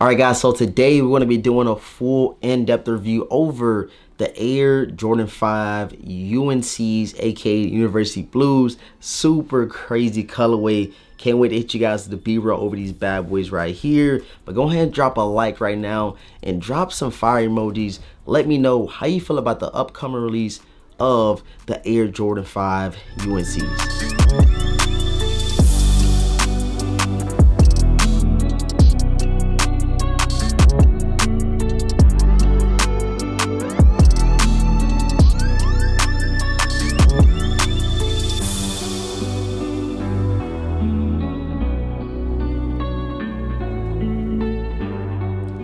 All right, guys, so today we're going to be doing a full in-depth review over the Air Jordan 5 UNC's, aka University Blues. Super crazy colorway. Can't wait to hit you guys the B-roll over these bad boys right here. But go ahead and drop a like right now and drop some fire emojis. Let me know how you feel about the upcoming release of the Air Jordan 5 UNC's.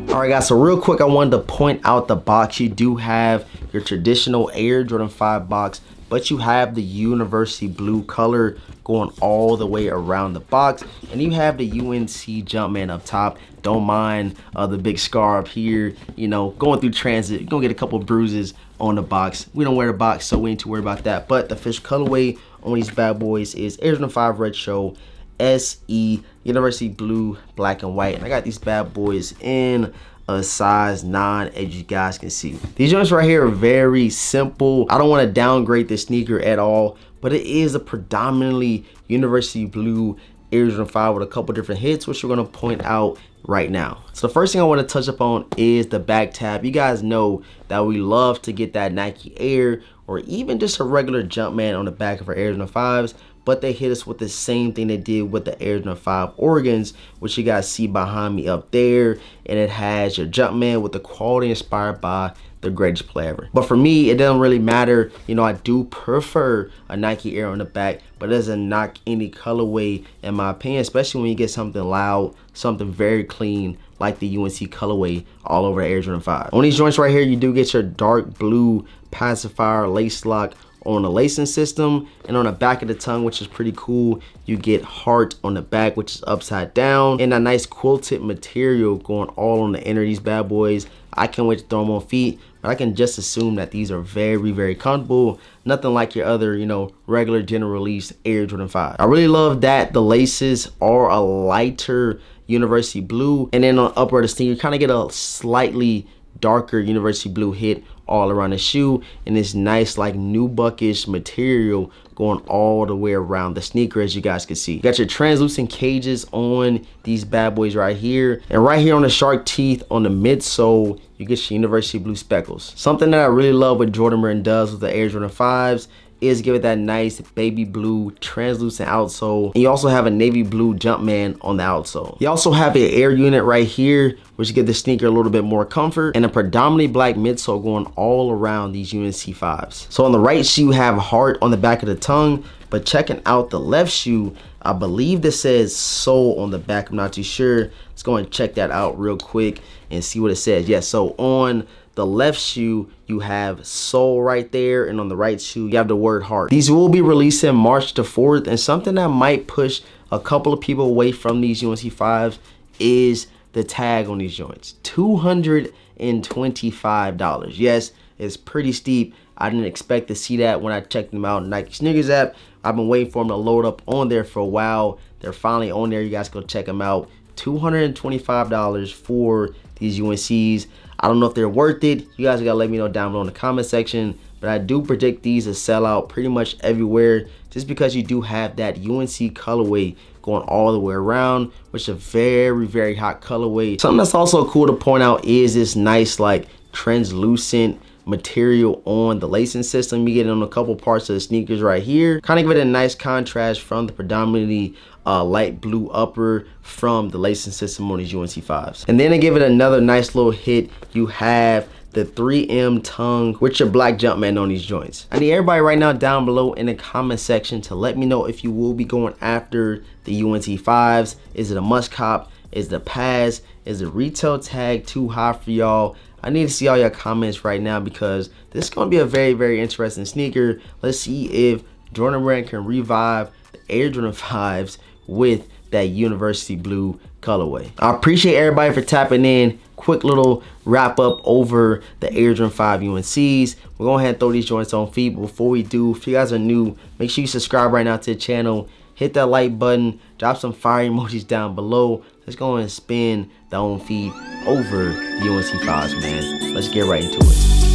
All right, guys, so real quick, I wanted to point out the box. You do have your traditional Air Jordan 5 box, but you have the University Blue color going all the way around the box, and you have the UNC Jumpman up top. Don't mind the big scar up here. You know, going through transit, you're gonna get a couple bruises on the box. We don't wear the box, so we ain't to worry about that. But the official colorway on these bad boys is Air Jordan 5 Retro SE University Blue, black and white. And I got these bad boys in a size 9, as you guys can see. These joints right here are very simple. I don't want to downgrade the sneaker at all, but it is a predominantly University Blue Air Jordan 5 with a couple different hits, which we're going to point out right now. So the first thing I want to touch upon is the back tab. You guys know that we love to get that Nike Air or even just a regular Jumpman on the back of our Air Jordan 5s, but they hit us with the same thing they did with the Air Jordan 5 Oregons, which you guys see behind me up there, and it has your Jumpman with the quality inspired by the greatest player ever. But for me, it doesn't really matter. You know, I do prefer a Nike Air on the back, but it doesn't knock any colorway in my opinion, especially when you get something loud, something very clean like the UNC colorway all over the Air Jordan 5. On these joints right here, you do get your dark blue pacifier lace lock on the lacing system, and on the back of the tongue, which is pretty cool, you get heart on the back, which is upside down, and a nice quilted material going all on the inner of these bad boys. I can't wait to throw them on feet, but I can just assume that these are very, very comfortable. Nothing like your other, you know, regular general release Air Jordan 5. I really love that the laces are a lighter University Blue, and then on the upper of the sneaker, you kind of get a slightly darker University Blue hit all around the shoe, and this nice like nubuckish material going all the way around the sneaker, as you guys can see. You got your translucent cages on these bad boys right here, and right here on the shark teeth on the midsole, you get your University Blue speckles. Something that I really love what Jordan Brand does with the Air Jordan 5s is give it that nice baby blue translucent outsole, and you also have a navy blue Jumpman on the outsole. You also have an air unit right here, which give the sneaker a little bit more comfort, and a predominantly black midsole going all around these UNC 5s. So on the right shoe, you have heart on the back of the tongue, but checking out the left shoe, I believe this says Soul on the back. I'm not too sure. Let's go and check that out real quick and see what it says. Yes, so on the left shoe, you have Soul right there, and on the right shoe, you have the word heart. These will be releasing March the 4th, and something that might push a couple of people away from these UNC 5s is the tag on these joints. $225. Yes, it's pretty steep. I didn't expect to see that when I checked them out in Nike Sneakers app. I've been waiting for them to load up on there for a while. They're finally on there. You guys go check them out. $225 for these UNCs. I don't know if they're worth it. You guys gotta let me know down below in the comment section, but I do predict these to sell out pretty much everywhere, just because you do have that UNC colorway going all the way around, which is a very hot colorway. Something that's also cool to point out is this nice like translucent material on the lacing system. You get it on a couple parts of the sneakers right here, kind of give it a nice contrast from the predominantly light blue upper from the lacing system on these UNC 5s. And then to give it another nice little hit, you have the 3M tongue with your black Jumpman on these joints. I need everybody right now down below in the comment section to let me know if you will be going after the UNC 5s. Is it a must cop? Is the pass? Is the retail tag too high for y'all? I need to see all your comments right now, because this is going to be a very interesting sneaker. Let's see if Jordan Brand can revive the Air Jordan 5s with that University Blue colorway. I appreciate everybody for tapping in. Quick little wrap up over the Air Jordan 5 UNCs. We're going to go ahead and throw these joints on feet. But before we do, if you guys are new, make sure you subscribe right now to the channel. hit that like button, drop some fire emojis down below. Let's go and spin the home feed over the UNC Files, man. Let's get right into it.